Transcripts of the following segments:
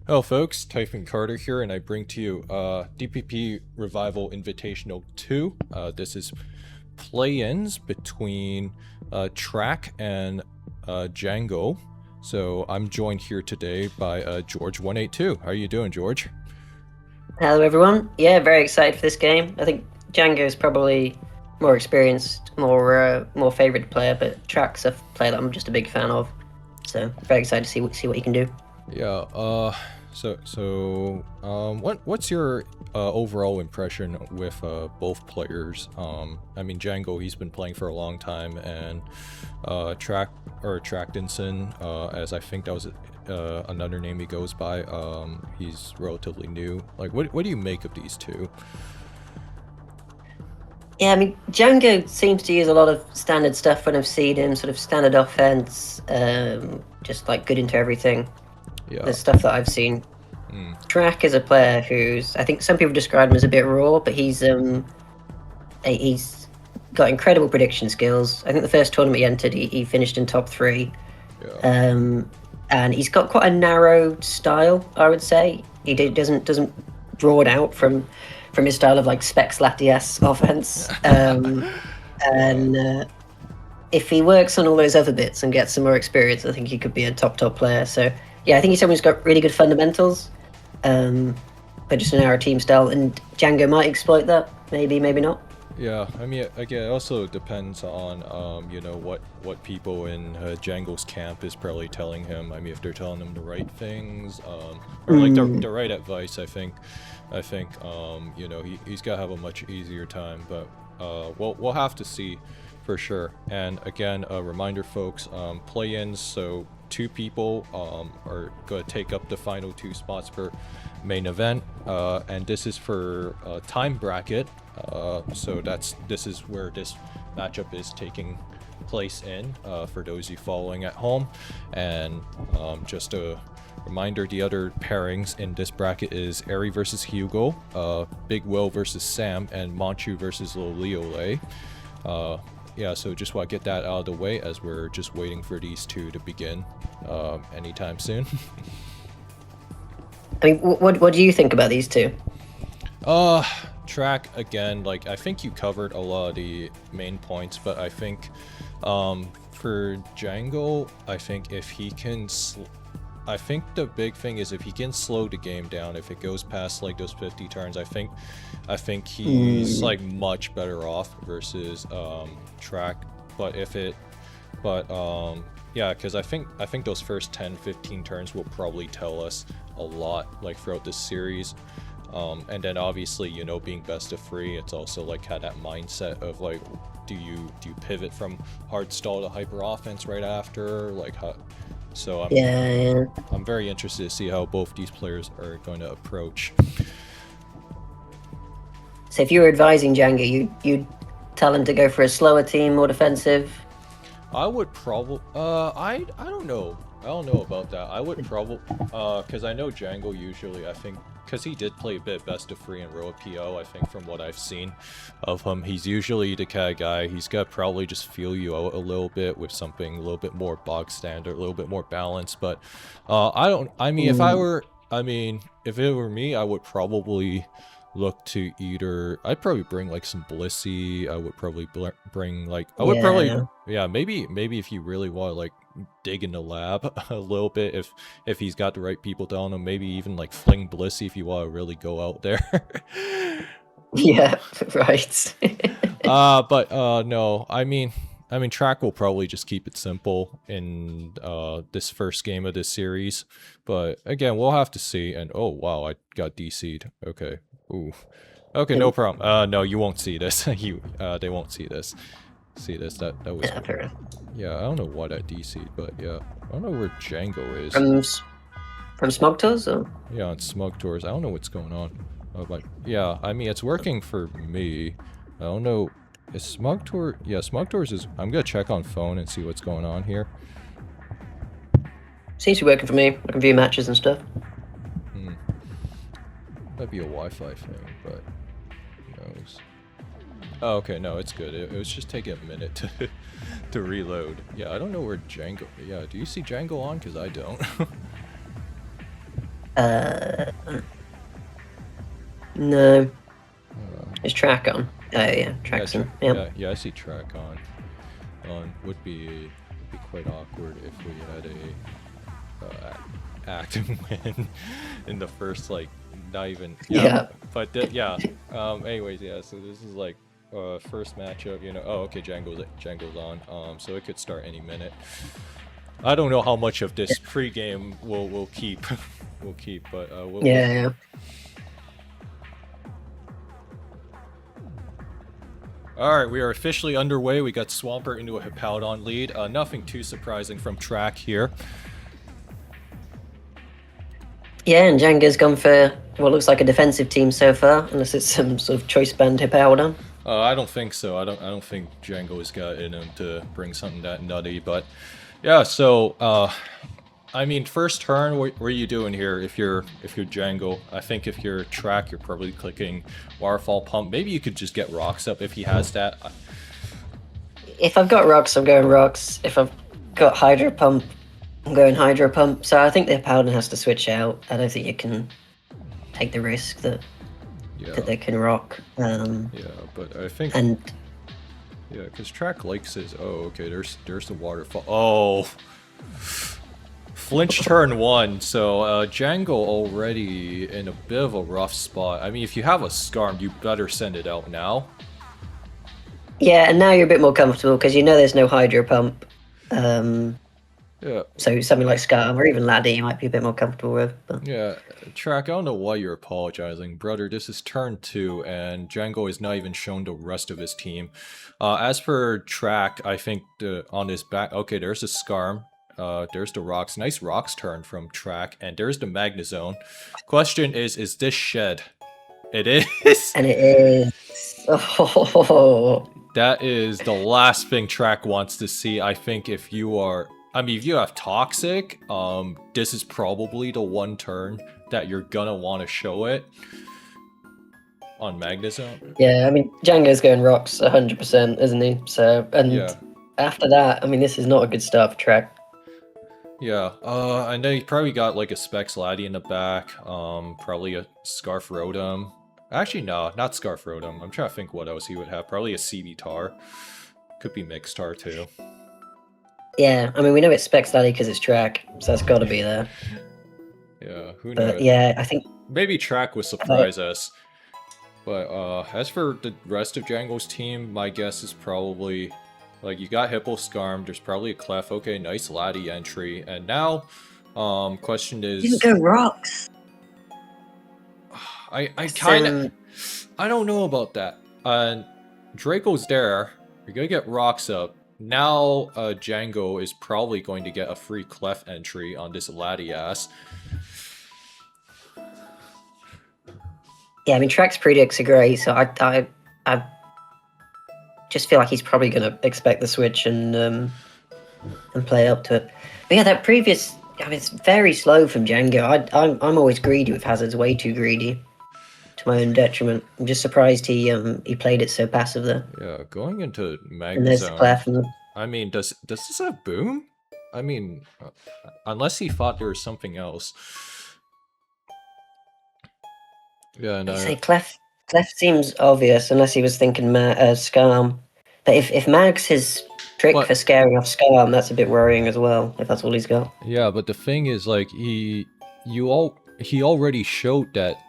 Hello, folks. Typhon Carter here, and I bring to you DPP Revival Invitational 2. This is play-ins between Track and Django. So I'm joined here today by George182. How are you doing, George? Hello, everyone. Yeah, very excited for this game. I think Django is probably more experienced, more favorite player, but Track's a player that I'm just a big fan of. So very excited to see what he can do. Yeah. What's your overall impression with both players? I mean, Django, he's been playing for a long time, and Tractinson, as I think that was another name he goes by. He's relatively new. Like, what do you make of these two? Yeah, I mean Django seems to use a lot of standard stuff when I've seen him, sort of standard offense, just like good into everything. Yeah. The stuff that I've seen. Track is a player who's I think some people describe him as a bit raw, but he's got incredible prediction skills. I think the first tournament he entered, he finished in top 3. Yeah. And he's got quite a narrow style, I would say. He doesn't broad out from his style of like Specs Latias offense. And if he works on all those other bits and gets some more experience, I think he could be a top player. So yeah, I think he's someone who's got really good fundamentals, but just a narrow team style. And Django might exploit that, maybe not. Yeah, I mean, again, it also depends on, what people in Django's camp is probably telling him. I mean, if they're telling him the right things, or like the right advice, I think, he's got to have a much easier time. But we'll have to see for sure. And again, a reminder, folks, play-ins. So 2 people are going to take up the final 2 spots for main event, and this is for time bracket. So this is where this matchup is taking place in, for those of you following at home. And just a reminder, the other pairings in this bracket is Eri versus Hugo, Big Will versus Sam, and Manchu versus Loliole. Yeah, so just want to get that out of the way as we're just waiting for these 2 to begin anytime soon. I mean, what do you think about these 2? Track, again, like, I think you covered a lot of the main points, but I think for Django, I think if he can I think the big thing is if he can slow the game down, if it goes past like those 50 turns, I think he's like much better off versus Track. But yeah, because I think those first 10-15 turns will probably tell us a lot, like, throughout this series. And then obviously, being best of 3, it's also like had that mindset of like, do you pivot from hard stall to hyper offense right after, like, how? So I'm very interested to see how both these players are going to approach. So if you were advising Django, you'd tell him to go for a slower team, more defensive. I would probably I don't know about that. I would probably because I know Django usually, I think, because he did play a bit best of 3 in Roa PO, I think, from what I've seen of him, he's usually the kind of guy, he's got to probably just feel you out a little bit with something a little bit more bog standard, a little bit more balanced. But if it were me, I would probably look to I'd probably bring like some Blissey. I would probably bring like, maybe if you really want to like dig in the lab a little bit, if he's got the right people down him, maybe even like fling Blissey if you want to really go out there. Yeah, right. No, I mean Track will probably just keep it simple in this first game of this series. But again, we'll have to see. And oh wow, I got DC'd. Okay. Ooh. Okay, no problem. No, you won't see this. They won't see this. See this? That was. Yeah, I don't know what I DC'd, but yeah, I don't know where Django is. From Smog Tours, or? Yeah, on Smug Tours. I don't know what's going on. But yeah, I mean, it's working for me. I don't know. Is Smug Tour? Yeah, Smug Tours is. I'm gonna check on phone and see what's going on here. Seems to be working for me. I can view matches and stuff. That'd be a Wi-Fi thing, but who knows? Oh, okay, no, it's good. It was just taking a minute to reload. Yeah, I don't know where Django. Yeah, do you see Django on? Because I don't. No. Is track on? Oh yeah, track's on. Yep. Yeah, I see track on. Would be quite awkward if we had a active win in the first, like, not even. Yeah. But yeah. Anyways, yeah. So this is like first matchup. You know. Oh, okay. Django's on. So it could start any minute. I don't know how much of this pregame we'll keep. We'll keep, but Yeah. Alright, we are officially underway. We got Swampert into a Hippowdon lead. Nothing too surprising from track here. Yeah, and Django's gone for what looks like a defensive team so far, unless it's some sort of choice band Hippowdon. I don't think so. I don't think Django's got in him to bring something that nutty, but yeah, so I mean, first turn, what are you doing here if you're Django? I think if you're track, you're probably clicking Waterfall Pump. Maybe you could just get rocks up if he has that. If I've got rocks, I'm going rocks. If I've got Hydro Pump, I'm going Hydro Pump. So I think the Hippowdon has to switch out. I don't think you can take the risk that they can rock. Yeah, but I think... And... Yeah, because track likes his... Oh, okay, there's the Waterfall. Oh... Flinch turn 1, so Django already in a bit of a rough spot. I mean, if you have a Scarm, you better send it out now. Yeah, and now you're a bit more comfortable because you know there's no Hydro Pump. Yeah. So something like Scarm or even Laddie you might be a bit more comfortable with. But... Yeah, Track, I don't know why you're apologizing. Brother, this is turn 2, and Django is not even shown the rest of his team. As for Track, I think on his back... Okay, there's a Scarm. There's the rocks. Nice rocks turn from track, and there's the Magnezone. Question is this shed? It is. And it is. Oh. That is the last thing track wants to see. I think if you are, I mean, if you have toxic, this is probably the one turn that you're gonna want to show it on Magnezone. Yeah, I mean, Django's going rocks 100%, isn't he? So, and after that, I mean, this is not a good start for track. Yeah, I know he probably got like a Specs Laddie in the back, probably a Scarf Rotom. Actually, no, not Scarf Rotom. I'm trying to think what else he would have. Probably a CB Tar. Could be Mixed Tar too. Yeah, I mean, we know it's Specs Laddie because it's track, so that's got to be there. Yeah, who knows? But yeah, I think... Maybe track would surprise us. But as for the rest of Django's team, my guess is probably... Like, you got Hippo Scarm, there's probably a Clef. Okay, nice Laddie entry. And now, question is... You can go rocks. I kind of... I don't know about that. Draco's there. You're gonna get rocks up. Now, Django is probably going to get a free Clef entry on this Laddie ass. Yeah, I mean, Track's predicts are great, so I just feel like he's probably going to expect the switch and play up to it. But yeah, that previous... I mean, it's very slow from Django. I'm always greedy with hazards, way too greedy. To my own detriment. I'm just surprised he played it so passive there. Yeah, going into Magnezone... And there's the Clef. I mean, does this have Boom? I mean, unless he thought there was something else. Yeah, no. You say Clef seems obvious, unless he was thinking Scarm. But if Mag's his trick for scaring off Scarm, that's a bit worrying as well, if that's all he's got. Yeah, but the thing is, like, he already showed that,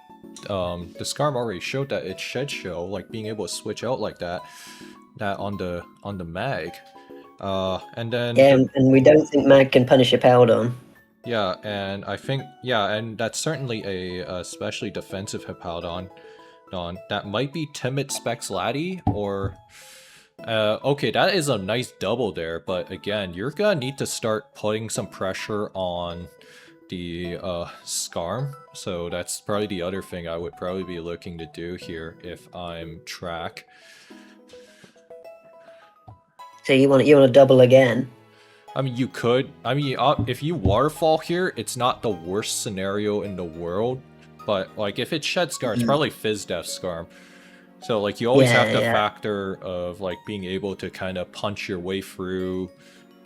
the Scarm already showed that it Shed Show, like, being able to switch out like that on the Mag. And then... Yeah, and we don't think Mag can punish a Hippowdon. Yeah, and I think, and that's certainly a especially defensive Hippowdon. That might be Timid Specs Laddie, or... okay, that is a nice double there, but again, you're gonna need to start putting some pressure on the Scarm, so that's probably the other thing I would probably be looking to do here if I'm track. So you want to double again? I mean, you could. I mean, if you Waterfall here, it's not the worst scenario in the world. But, like, if it's Shed Scar, it's probably Fizz Def Scarm. So, like, you always have the factor of, like, being able to kind of punch your way through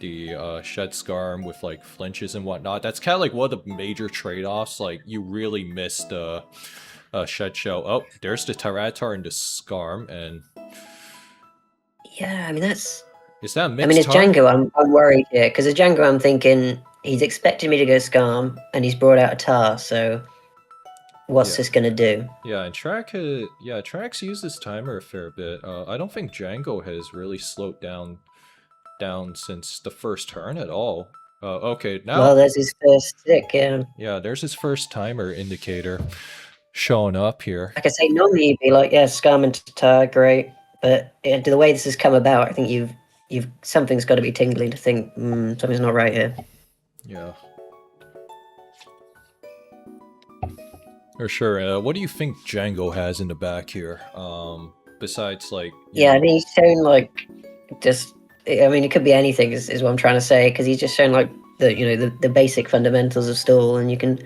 Shed Scarm with like flinches and whatnot. That's kind of like one of the major trade-offs. Like you really miss the Shed Shell. Oh, there's the Tyranitar and the Scarm, and Yeah, I mean that's. is that a I mixed mean, as tar? Django, I'm worried here because as Django, I'm thinking he's expecting me to go Scarm, and he's brought out a Tar. So, what's Yeah. this gonna do? Yeah, and Track's used this timer a fair bit. I don't think Django has really slowed down since the first turn at all. Okay, Well, now, there's his first stick. Yeah, yeah, there's his first timer indicator showing up here. like I say, normally you'd be like, yeah, Scarm and Tar, great. But the way this has come about, I think you've something's got to be tingling to think something's not right here. Yeah. For sure. What do you think Django has in the back here? Besides like Yeah, know, I mean, he's shown like just. I mean, it could be anything, is what I'm trying to say, because he's just shown like the basic fundamentals of stall, and you can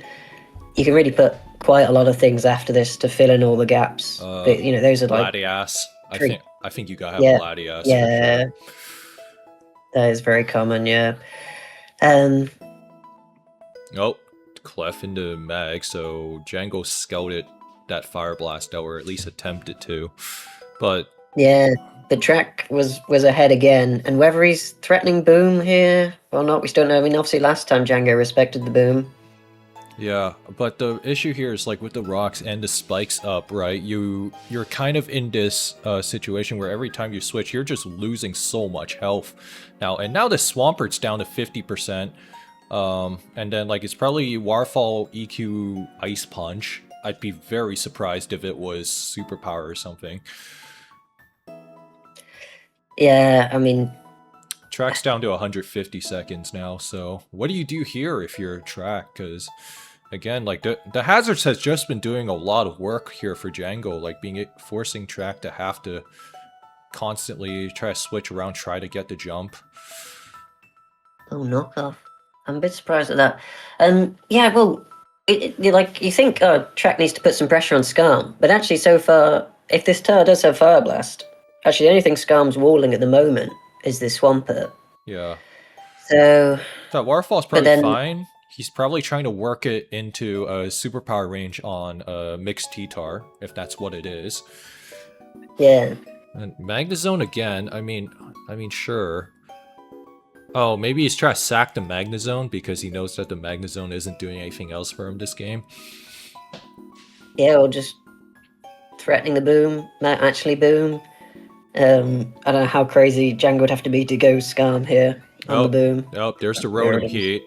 really put quite a lot of things after this to fill in all the gaps. But those are like Latias. three. I think you gotta have Yeah, a Latias yeah, for sure. that is very common. Yeah. Oh, Clef into Mag, so Django scouted that Fire Blast out, or at least attempted to. But yeah, the track was ahead again, and whether he's threatening Boom here or not, we still don't know. I mean, obviously last time Django respected the Boom. yeah, but the issue here is like with the rocks and the spikes up, right? You're kind of in this situation where every time you switch, you're just losing so much health now. And now the Swampert's down to 50%. And then like it's probably Warfall EQ Ice Punch. I'd be very surprised if it was Superpower or something. Yeah, I mean, Track's down to 150 seconds now, so what do you do here if you're Track? Because again, like the Hazards has just been doing a lot of work here for Django, like forcing Track to have to constantly try to switch around, try to get the jump. oh, knockoff. I'm a bit surprised at that. Yeah, well, like you think, Track needs to put some pressure on Scarm, but actually, so far, if this Tar does have Fire Blast, actually, the only thing Scarm's walling at the moment is this Swampert. Yeah. So Warfall's probably fine. He's probably trying to work it into a superpower range on mixed T-Tar, if that's what it is. Yeah. And Magnezone again, I mean, sure. Oh, maybe he's trying to sack the Magnezone because he knows that the Magnezone isn't doing anything else for him this game. Yeah, or just threatening the Boom, actually Boom. I don't know how crazy Django would have to be to go Scarm here on the Boom. Oh, there's the Rotom Heat.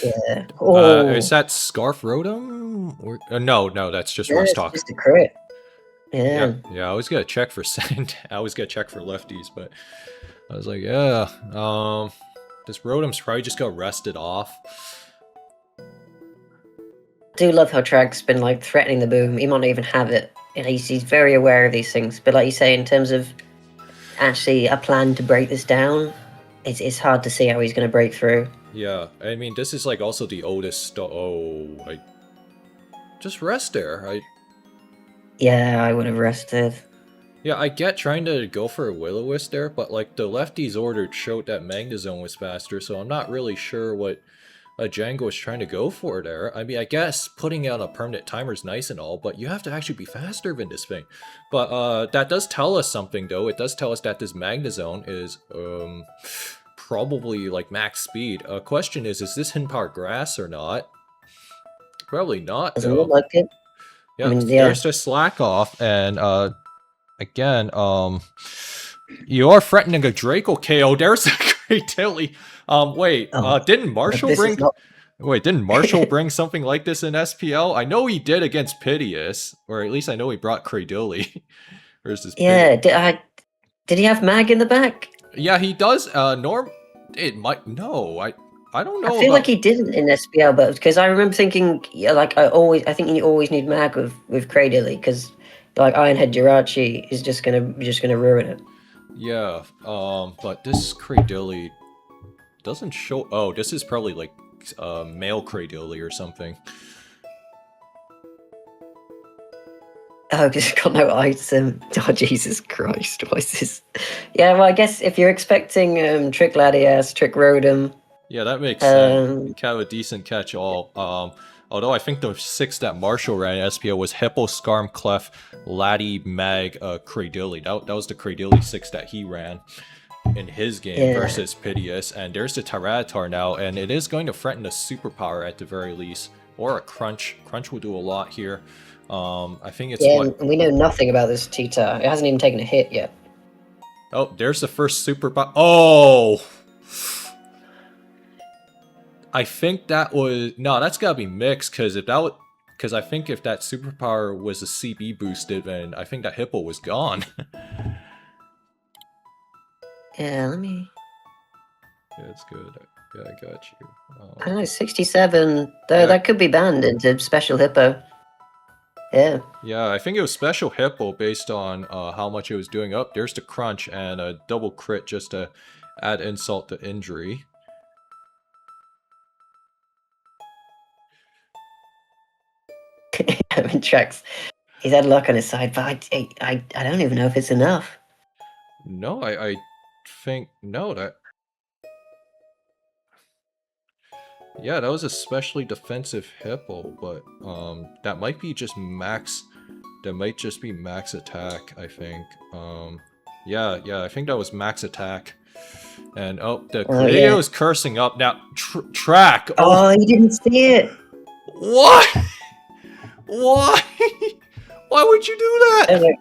Yeah. Oh. Is that Scarf Rotom? Or, no, that's just Rusttalk. It's just a crit. Yeah. Yeah, I always gotta check for I always gotta check for lefties, but I was like, yeah, this Rotom's probably just got rested off. I do love how Track's been like threatening the Boom. He might not even have it. And he's very aware of these things. But like you say, in terms of actually a plan to break this down, it's hard to see how he's going to break through. Yeah, I mean, this is like also the oldest. Just rest there. Yeah, I would have rested. Yeah, I get trying to go for a Will-O-Wisp there, but like the lefties ordered showed that Magnezone was faster, so I'm not really sure what Django is trying to go for there. I mean, I guess putting out a permanent timer is nice and all, but you have to actually be faster than this thing. But that does tell us something, though. It does tell us that this Magnezone is probably like max speed. Question is this Hinpower Grass or not? Probably not, Doesn't look like it. Yeah, I mean, there's the Slack Off, and again, you are threatening a Draco KO. There's a Cradilly. Wait, didn't Marshall bring... Wait, didn't Marshall bring something like this in SPL? I know he did against Piteous, or at least I know he brought Cradilly. Versus yeah, did he have Mag in the back? Yeah, he does. It might... No, I don't know. I feel like he didn't in SPL, but because I remember thinking, yeah, like I think you always need Mag with Cradilly, because like Ironhead Jirachi is just gonna ruin it. Yeah, but this Cradilly doesn't show. Oh, this is probably like male Cradilly or something. Oh, because it's got no item. Oh, Jesus Christ. What is this? Yeah, well, I guess if you're expecting Trick Latias, Trick Rotom, Yeah, that makes sense. um, Kind of a decent catch-all. Although I think the 6 that Marshall ran in SPO was Hippo, Scarm, Clef, Laddie, Mag, Cradilly. That was the Cradilly 6 that he ran in his game yeah. versus Piteous. And there's the Tyranitar now, and it is going to threaten a superpower at the very least. Or a Crunch. Crunch will do a lot here. I think it's Yeah, what... and we know nothing about this Tita. It hasn't even taken a hit yet. Oh, there's the first superpower. Oh! I think that was... No, that's gotta be mixed, because if that was... Because I think if that superpower was a CB boosted, then I think that Hippo was gone. Yeah, let me... Yeah, it's good. Yeah, I got you. I don't know, 67. Though Yeah. that could be banned into Special Hippo. Yeah. Yeah, I think it was Special Hippo based on how much it was doing. Up there's the Crunch and a double crit just to add insult to injury. Kevin Trex. He's had luck on his side, but I don't even know if it's enough. No, I think... No, that... Yeah, that was especially defensive Hippo, but that might be just max... That might just be max attack, I think. Yeah, I think that was max attack. And oh, the radio is cursing up now. Track. Oh, you didn't see it. What? Why? Why would you do that?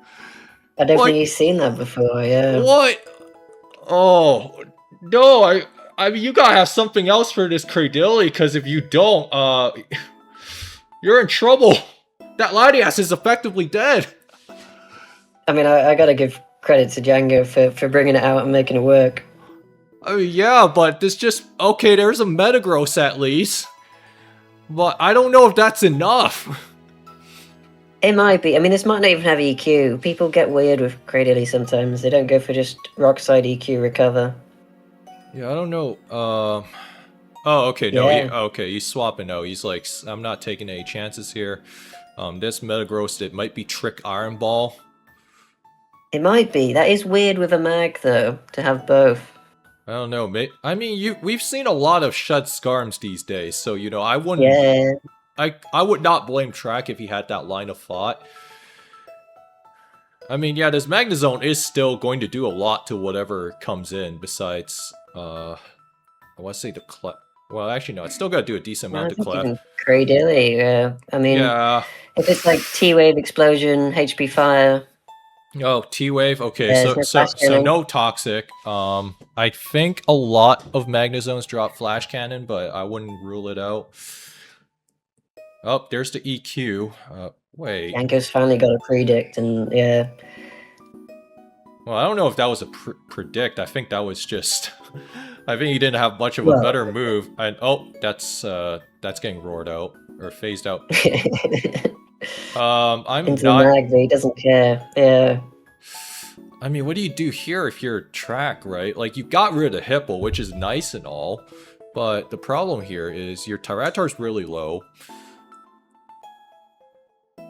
I don't think you've seen that before. Yeah. What? Oh no! I mean, you gotta have something else for this Cradilly, because if you don't, you're in trouble. That Latias is effectively dead. I mean, I gotta give credit to Django for bringing it out and making it work. Oh yeah, but this just... Okay, there's a Metagross at least. But I don't know if that's enough. It might be. I mean, this might not even have EQ. People get weird with Cradilly sometimes. They don't go for just Rockside EQ recover. Yeah, I don't know. Oh, okay, no, Yeah. okay, he's swapping out. He's like, I'm not taking any chances here. This Metagross, it might be Trick Iron Ball. It might be. That is weird with a mag, though, to have both. I don't know, mate. I mean, we've seen a lot of Shut Scarms these days, so, you know, I wouldn't... Yeah. I would not blame Track if he had that line of thought. I mean, yeah, this Magnezone is still going to do a lot to whatever comes in, besides, I want to say the Clef. Well, actually, no, it's still got to do a decent amount of Clef. Cradilly, yeah. I mean, yeah. If it's like T-Wave Explosion, HP Fire... Oh, T-Wave? Okay, so no Toxic. I think a lot of Magnezones drop Flash Cannon, but I wouldn't rule it out. Oh, there's the EQ. Wait. Django's finally got a predict, and yeah. Well, I don't know if that was a predict. I think that was just... I think he didn't have much of a better move. And oh, that's getting roared out or phased out. I'm Into not... the mag, but he doesn't care. Yeah. I mean, what do you do here if you're Track, right? Like, you got rid of Hippo, which is nice and all, but the problem here is your Tyranitar's really low.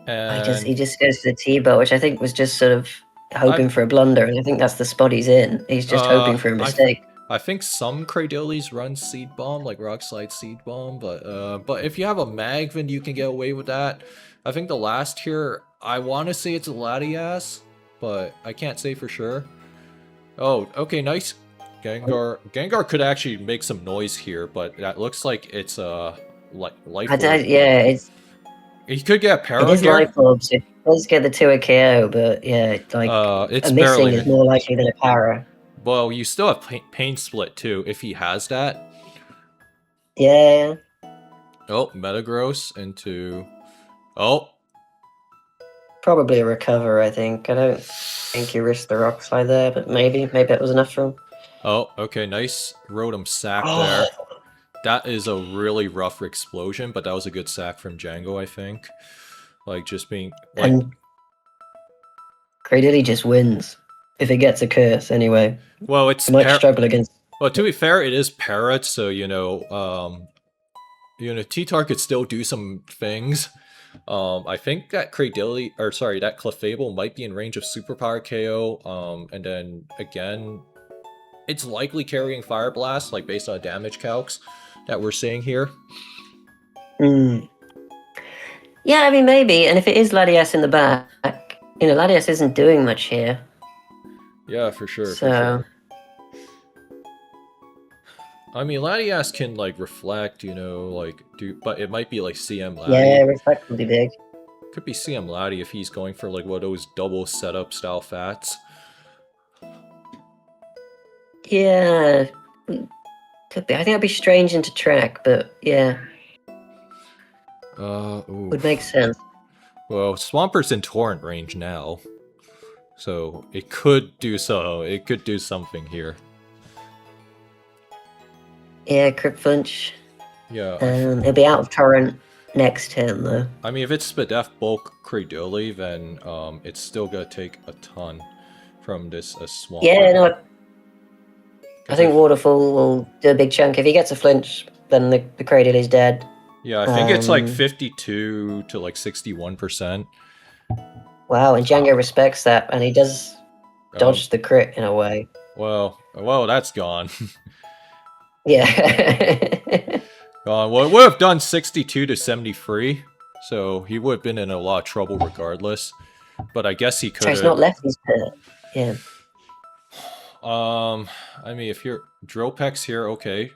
And He just goes to the T-Bow, which I think was just sort of hoping for a blunder, and I think that's the spot he's in. He's just hoping for a mistake. I think some Cradillys run Seed Bomb, like Rock Slide Seed Bomb, but if you have a Mag, then you can get away with that. I think the last here, I want to say it's a Latias, but I can't say for sure. Oh, okay, nice. Gengar could actually make some noise here, but that looks like it's life. Yeah, it's... He could get Para. It is Life Orbs. It does get the 2 KO, but yeah, like it's a missing is more likely than a Para. Well, you still have Pain Split too, if he has that. Yeah. Oh, Metagross into... Oh. Probably a recover, I think. I don't think he risked the Rock Slide there, but maybe it was enough for him. Oh, okay, nice Rotom sack there. That is a really rough explosion, but that was a good sack from Django, I think. Like, just being... Like... And Cradilly just wins. If it gets a curse, anyway. Well, it's... It might struggle against... Well, to be fair, it is Parrot, so, T-Tar could still do some things. I think that that Clefable might be in range of Superpower KO. And then again, it's likely carrying Fire Blast, like based on damage calcs that we're seeing here. Yeah, I mean, maybe. And if it is Latias in the back, Latias isn't doing much here. Yeah, for sure. So, for sure. I mean, Latias can like reflect, but it might be like CM Lati. Yeah, reflect would be big. Could be CM Lati if he's going for like one of those double setup style fats. Yeah, could be. I think that'd be strange into track, but yeah. Would make sense. Well, Swampert in torrent range now, so it could do so. It could do something here. Yeah, Crypt Flinch. Yeah. It'll be out of torrent next turn though. I mean, if it's Spadef Bulk Credoli, then it's still gonna take a ton from this Swampert. Yeah, no. I think Waterfall will do a big chunk. If he gets a flinch, then the Cradle is dead. Yeah, I think it's like 52 to like 61%. Wow, and Django respects that, and he does dodge the crit in a way. Well, that's gone. Yeah. Well, it would have done 62 to 73, so he would have been in a lot of trouble regardless. But I guess he could. So he's not left his pit. Yeah. I mean, if you're Drillpex here, okay.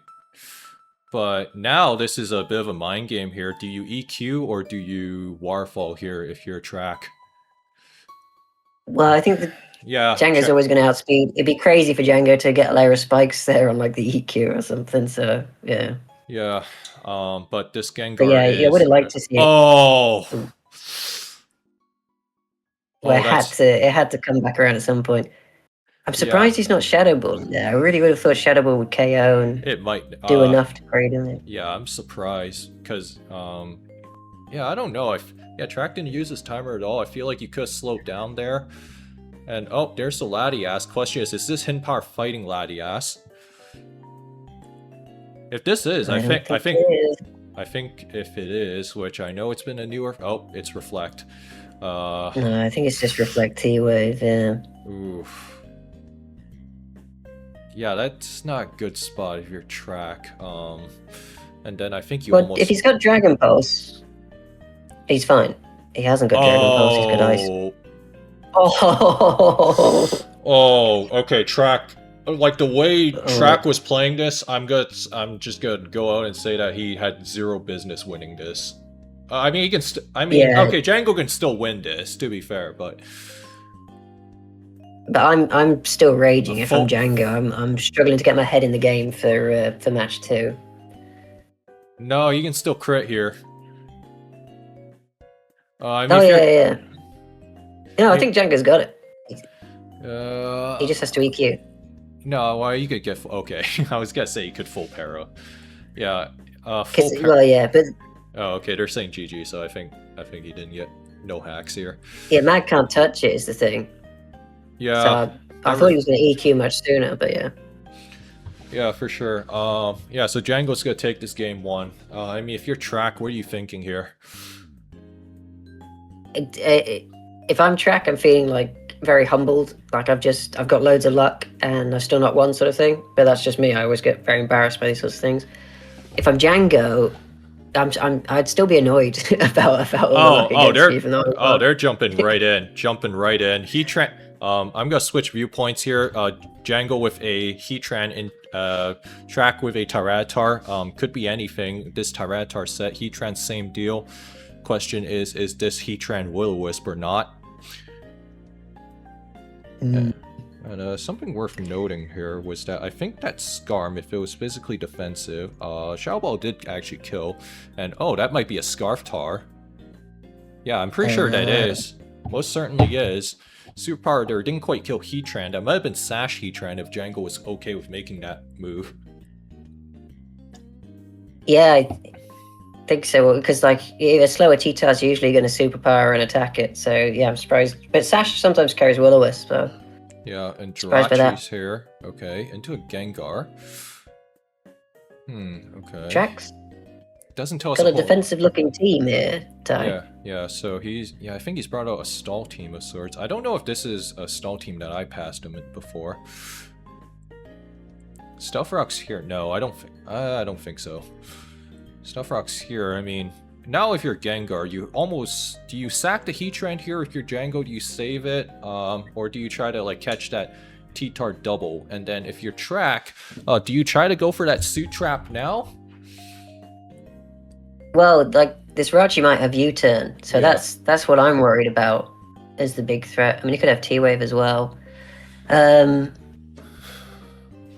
But now this is a bit of a mind game here. Do you EQ or do you Waterfall here if you're a track? Well, I think Django's always going to outspeed. It'd be crazy for Django to get a layer of spikes there on like the EQ or something. So yeah. Yeah. But this Gengar. But yeah, I would have liked to see it. Oh. Well, it had to come back around at some point. I'm surprised he's not Shadow Ball there. I really would have thought Shadow Ball would KO and it might do enough to cradle it. Yeah, I'm surprised because yeah, I don't know. Track didn't use his timer at all. I feel like you could have slowed down there. And there's the Latias. Question is this Hin Power fighting Latias? If this is, I think if it is, which I know it's been a newer. Oh, it's Reflect. No, I think it's just Reflect T-Wave. Yeah. Oof. Yeah, that's not a good spot if you're track. And then I think you almost. If he's got Dragon Pulse, he's fine. He hasn't got Dragon Pulse. He's got Ice. Oh, okay. Track, like the way Track was playing this, I'm just gonna go out and say that he had zero business winning this. I mean, he can. Okay, Django can still win this. To be fair, but I'm still raging if I'm Django. I'm struggling to get my head in the game for match 2. No, you can still crit here. Yeah. No, I think Django's got it. He just has to EQ. No, well, you could get okay. I was gonna say you could full para. Yeah. Well, yeah, but. Oh, okay. They're saying GG, so I think he didn't get no hacks here. Yeah, Mag can't touch it. Is the thing. Yeah. So I thought he was gonna EQ much sooner, but yeah. Yeah, for sure. Yeah. So Django's gonna take this game 1. I mean, if you're track, what are you thinking here? If I'm track, I'm feeling like very humbled. Like I've got loads of luck and I've still not won, sort of thing. But that's just me. I always get very embarrassed by these sorts of things. If I'm Django, I'd still be annoyed about all the luck they're jumping right in, I'm gonna switch viewpoints here. Django with a Heatran in track with a Tyranitar. Could be anything. This Tyranitar set, Heatran, same deal. Question is this Heatran Will-O-Wisp or not? And something worth noting here was that I think that Scarm, if it was physically defensive, Xiaobao did actually kill. And that might be a Scarf Tar. Yeah, I'm pretty sure that is. Most certainly is. Superpower there didn't quite kill Heatran. That might have been Sash Heatran if Django was okay with making that move. Yeah, I think so, because like a slower T-Tar is usually going to superpower and attack it. So yeah, I'm surprised. But Sash sometimes carries Will-O-Wisp, so. Yeah, and Jirachi's here. Okay, into a Gengar. Okay. Tracks. Doesn't tell us got a defensive-looking team here, Ty. Yeah, so I think he's brought out a stall team of sorts. I don't know if this is a stall team that I passed him before. Stealth Rock's here. No, I don't think so. Stealth Rock's here. I mean, now if you're Gengar, do you sack the Heatran here? If you're Django, do you save it? Or do you try to like catch that T-Tar double? And then if you're Track, do you try to go for that Suit Trap now? Well, like this Rachi might have U-turn, so Yeah. that's what I'm worried about as the big threat. I mean, he could have T-Wave as well.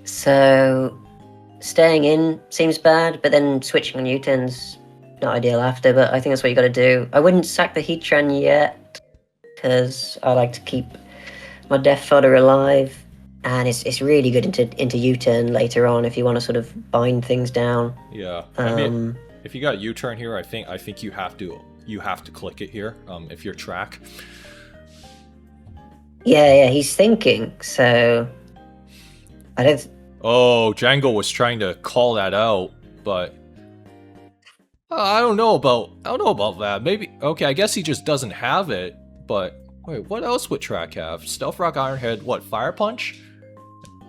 So staying in seems bad, but then switching on U-turn's not ideal after. But I think that's what you got to do. I wouldn't sack the Heatran yet because I like to keep my Death Fodder alive, and it's really good into U-turn later on if you want to sort of bind things down. Yeah. I mean, if you got U-turn here, I think you have to click it here. If you're Track. Yeah, he's thinking. So I don't. Oh, Django was trying to call that out, but I don't know about that. Maybe okay. I guess he just doesn't have it. But wait, what else would Track have? Stealth Rock, Iron Head, what? Fire Punch,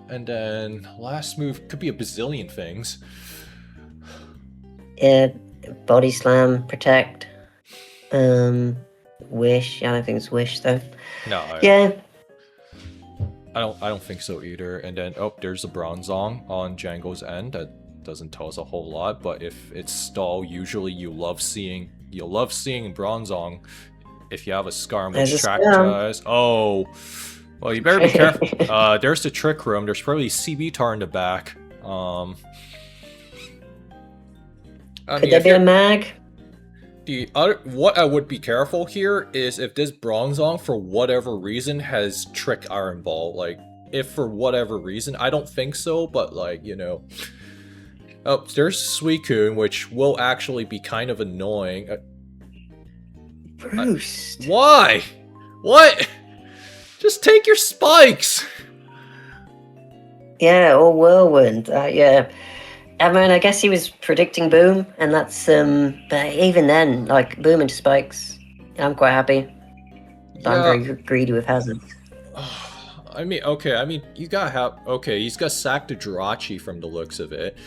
and then last move could be a bazillion things. Yeah, Body Slam, Protect, Wish. I don't think it's Wish though. No. I don't think so either. And then there's a Bronzong on Django's end. That doesn't tell us a whole lot, but if it's stall, usually you'll love seeing Bronzong if you have a Scarm which Track tries. Oh, well, you better be careful. There's the Trick Room. There's probably CB-Tar in the back. Could there be a mag? What I would be careful here is if this Bronzong, for whatever reason, has Trick Iron Ball. Like, if for whatever reason, I don't think so, but like, you know. Oh, there's Suicune, which will actually be kind of annoying. Bruce. Why? What? Just take your spikes! Yeah, or Whirlwind. Yeah. I mean, I guess he was predicting Boom, and that's, but even then, like, Boom into Spikes, I'm quite happy. Yeah. I'm very greedy with hazards. I mean, you gotta have, he's got sacked to Jirachi from the looks of it.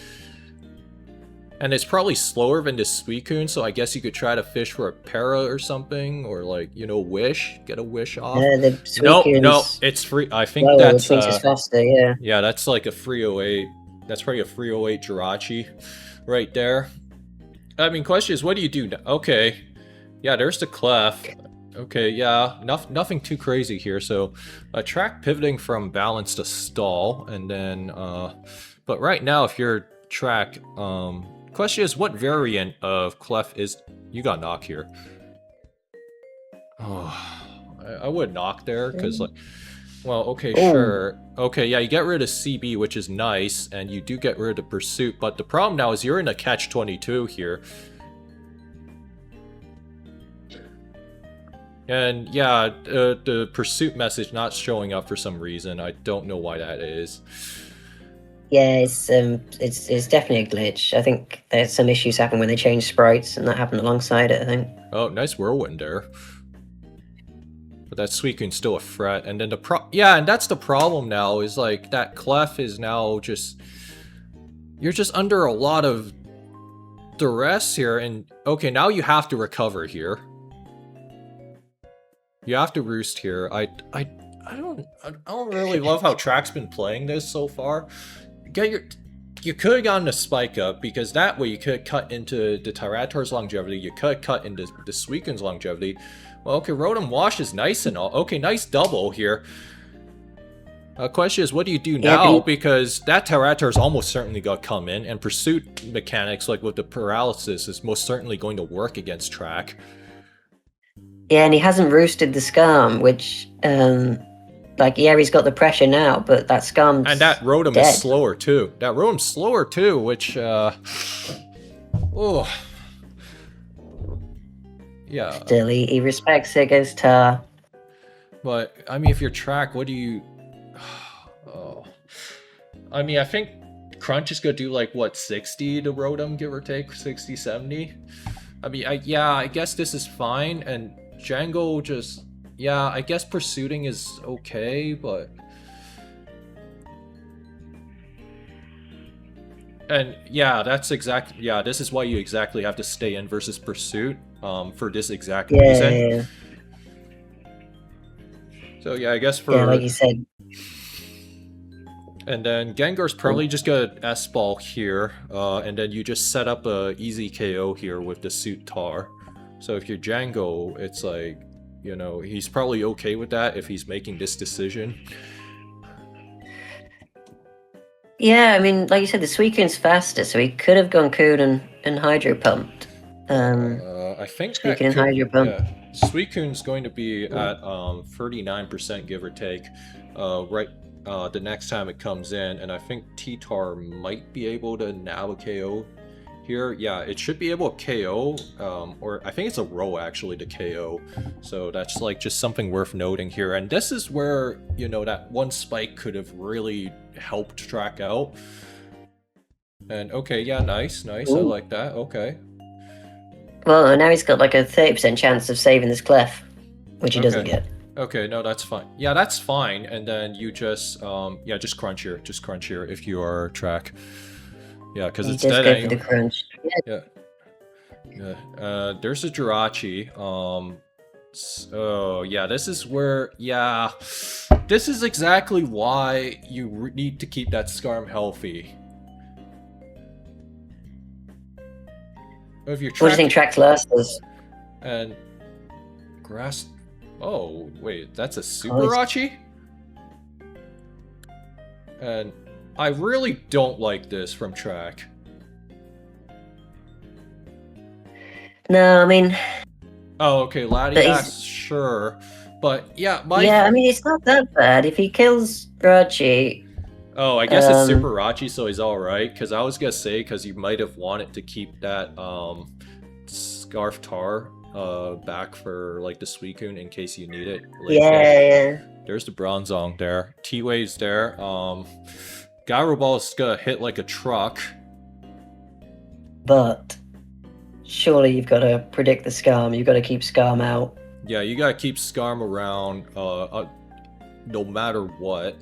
And it's probably slower than the Suicune, so I guess you could try to fish for a Para or something, or like, you know, Wish, get a Wish off. Yeah, the Suicune's no, it's free. I think that's, it's faster, yeah. Yeah, that's like a 308. That's probably a 308 Jirachi right there. I mean, question is, what do you do now? Okay. Yeah, there's the Clef. Okay, yeah, nothing too crazy here. So, Track pivoting from balance to stall, and then, but right now, if you're Track, question is, what variant of Clef is... You got Knock here. Oh, I would Knock there, because, like... Well, okay, sure. Okay, yeah, you get rid of CB, which is nice, and you do get rid of Pursuit, but the problem now is you're in a catch-22 here. And yeah, the Pursuit message not showing up for some reason. I don't know why that is. Yeah, it's definitely a glitch. I think there's some issues happen when they change sprites, and that happened alongside it, I think. Oh, nice Whirlwind there. But that Suicune's still a threat, and then and that's the problem now, is like, that Clef is now just... You're just under a lot of duress here, and okay, now you have to recover here. You have to roost here. I don't really love how Track's been playing this so far. You could have gotten a Spike Up, because that way you could cut into the Tyranitar's longevity, you could cut into the Suicune's longevity. Well, okay, Rotom Wash is nice and all. Okay, nice double here. Question is, what do you do now? Because that Tyranitar's almost certainly got to come in, and Pursuit mechanics, like with the paralysis, is most certainly going to work against Track. Yeah, and he hasn't roosted the Scarm, which, like, yeah, he's got the pressure now, but that Scarm's And that Rotom dead. is slower, too. That Rotom's slower, too, which, oh... Yeah. Still, he respects it, goes Tar. But, I mean, if you're Track, what do you... Oh. I mean, I think Crunch is going to do, like, what, 60 to Rotom, give or take? 60, 70? I mean, I guess this is fine, and Django just, yeah, I guess pursuing is okay, but... And yeah, this is why you exactly have to stay in versus pursuit, for this exact reason. Yeah. So yeah, I guess for... Yeah, like you said. And then Gengar's probably just gonna S-ball here, and then you just set up a easy KO here with the Suit Tar. So if you're Django, it's like, you know, he's probably okay with that if he's making this decision. Yeah, I mean, like you said, the Suicune's faster, so he could have gone Coon and Hydro Pumped. I think Suicune and Hydro Pump. Yeah, Suicune's going to be at 39% give or take, right the next time it comes in, and I think T-Tar might be able to nab a KO here. Yeah, it should be able to KO, or I think it's a row actually to KO. So that's like just something worth noting here. And this is where, you know, that one spike could have really helped track out. And okay, yeah, nice. Ooh. I like that. Okay. Well, now he's got like a 30% chance of saving this Clef, which he doesn't get. Okay, no, that's fine. Yeah, that's fine. And then you just, just crunch here. Just crunch here if you are track. Yeah, because it's dead anyway. The crunch. Yeah. There's a Jirachi. So yeah, this is where, this is exactly why you need to keep that Skarm healthy. If you're what do you think Track's last is? And grass. Oh wait, that's a Superachi? And I really don't like this from Track. No, I mean... Oh, okay, Latias, sure. But yeah, I mean, it's not that bad. If he kills Rachi... Oh, I guess it's Superachi, so he's alright. Because I was gonna say, because you might have wanted to keep that Scarf Tar back for like the Suicune in case you need it. Yeah. There's the Bronzong there. T-Wave's there. Gyro Ball's gonna hit like a truck. But surely you've got to predict the Skarm. You've got to keep Skarm out. Yeah, you gotta keep Skarm around no matter what.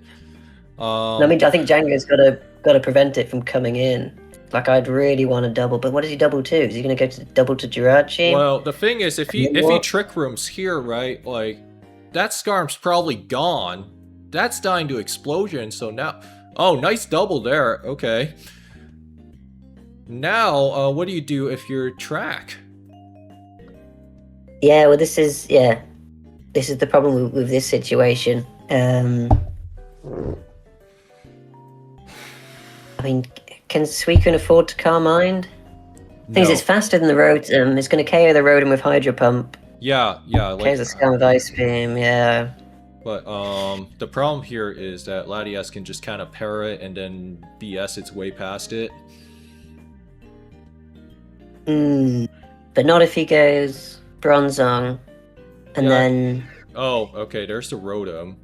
I mean, I think Django's got to prevent it from coming in. Like, I'd really want to double, but what does he double to? Is he going to go to double to Jirachi? Well, the thing is, if he Trick Rooms here, right, like, that Skarm's probably gone. That's dying to Explosion, so now... Oh, nice double there. Okay. Now, what do you do if you're Track? Yeah, well, this is the problem with this situation. I mean, can Suicune afford to Carmine? The thing is, it's faster than the Rotom. It's going to KO the Rotom with Hydro Pump. Yeah. KOs the Skarm with Ice Beam, yeah. But the problem here is that Latias can just kind of parry it and then BS its way past it. But not if he goes Bronzong, and then... Oh, okay, there's the Rotom.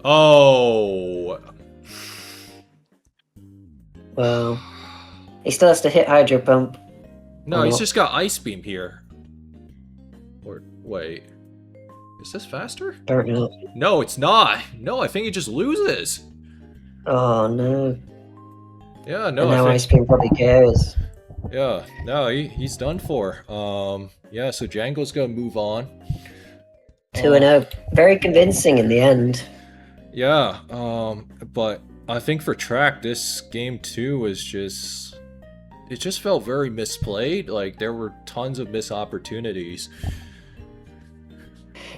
Oh... Well, he still has to hit Hydro Pump. No, he's just got Ice Beam here. Or, wait. Is this faster? Don't know. No, it's not. No, I think he just loses. Oh, no. Yeah, no, and now Ice Beam probably cares. Yeah, no, he's done for. Yeah, so Django's gonna move on. 2-0. Very convincing in the end. Yeah, but I think for Track, this game 2 was just... It just felt very misplayed. Like, there were tons of missed opportunities.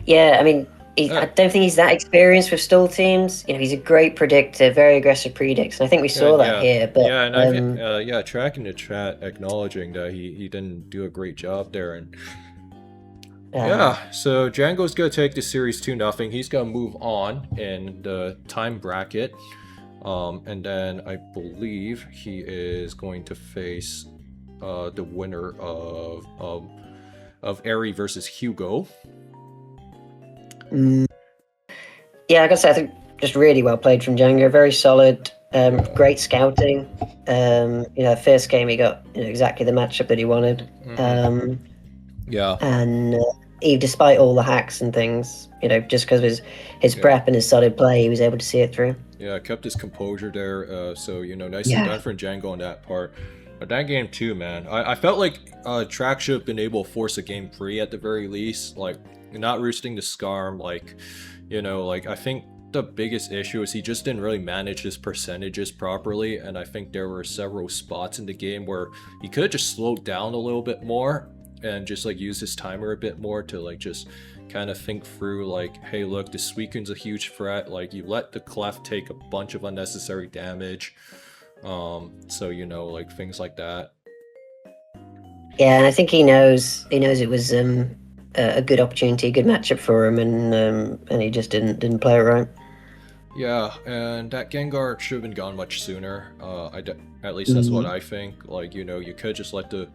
Yeah, I mean, I don't think he's that experienced with stall teams. You know, he's a great predictor, very aggressive predicts, and I think we saw that here. But yeah, and Track in the chat acknowledging that he didn't do a great job there, and so Django's gonna take the series 2-0. He's gonna move on in the time bracket, and then I believe he is going to face the winner of Eri versus Hugo. Yeah, I gotta say, I think just really well played from Django. Very solid, great scouting. First game he got exactly the matchup that he wanted. Yeah. And despite all the hacks and things, just because of his prep and his solid play, he was able to see it through. Yeah, kept his composure there. So, nicely Yeah. done from Django on that part. But that game too, man. I felt like Track should have been able to force a game free at the very least. Like, not roosting the Scarm. Like, I think the biggest issue is he just didn't really manage his percentages properly. And I think there were several spots in the game where he could have just slowed down a little bit more and just like use his timer a bit more to like just kind of think through like, hey, look, the Suicune's a huge threat. Like, you let the Clef take a bunch of unnecessary damage. So like things like that. Yeah, and I think he knows it was a good opportunity, a good matchup for him, and he just didn't play it right. Yeah, and that Gengar should have been gone much sooner. At least that's what I think. Like, you could just let the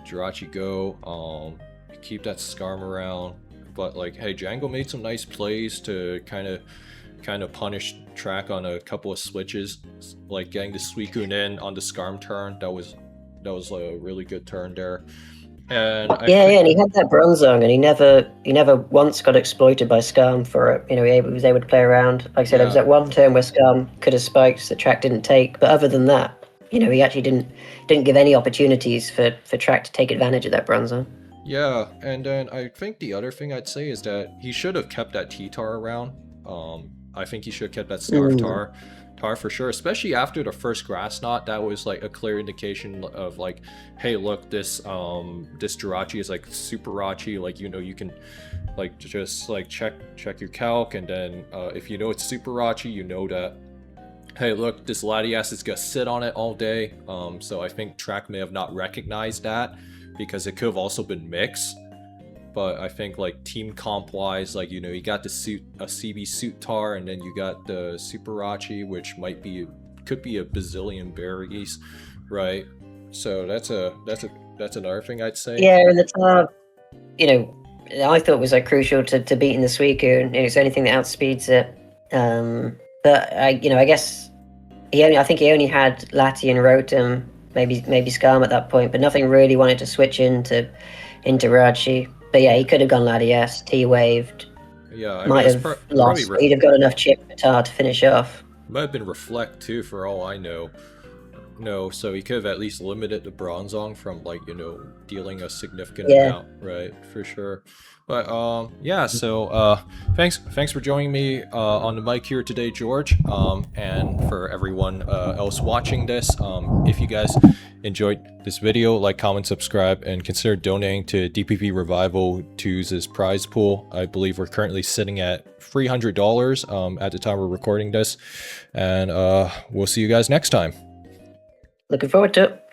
Jirachi go, keep that Scarm around. But like, hey, Django made some nice plays to kind of punish Track on a couple of switches, like getting the Suicune in on the Scarm turn. That was a really good turn there. And and he had that Bronzong, and he never once got exploited by Scarm for it. He was able to play around. Like I said, there was that one turn where Scarm could have spiked, the Track didn't take. But other than that, he actually didn't give any opportunities for Track to take advantage of that Bronzong. Yeah, and then I think the other thing I'd say is that he should have kept that T-Tar around. I think he should have kept that Scarf Tar for sure, especially after the first Grass Knot. That was like a clear indication of like, hey, look, this Jirachi is like super Rachi. Like, you can like just like check your calc, and then if it's super Rachi, that, hey, look, this Latias is gonna sit on it all day. So I think Track may have not recognized that because it could have also been Mix. But I think like team comp wise, like, you got the CB Suit Tar, and then you got the Super Rachi, which could be a bazillion berries, right? So that's another thing I'd say. Yeah, and the Tar, I thought was like crucial to beating the Suicune. It's anything that outspeeds it. But I guess I think he only had Lati and Rotom, maybe Scarm at that point, but nothing really wanted to switch into Rachi. But yeah, he could have gone Latias, T-waved. Yeah, might have lost. He'd have got enough chip Tar to finish off. Might have been Reflect too, for all I know. No, so he could have at least limited the Bronzong from like, dealing a significant amount, right? For sure. But yeah, so thanks for joining me on the mic here today, George. And for everyone else watching this, if you guys enjoyed this video, like, comment, subscribe, and consider donating to DPP Revival 2's prize pool. I believe we're currently sitting at $300 at the time we're recording this. And we'll see you guys next time. Looking forward to it.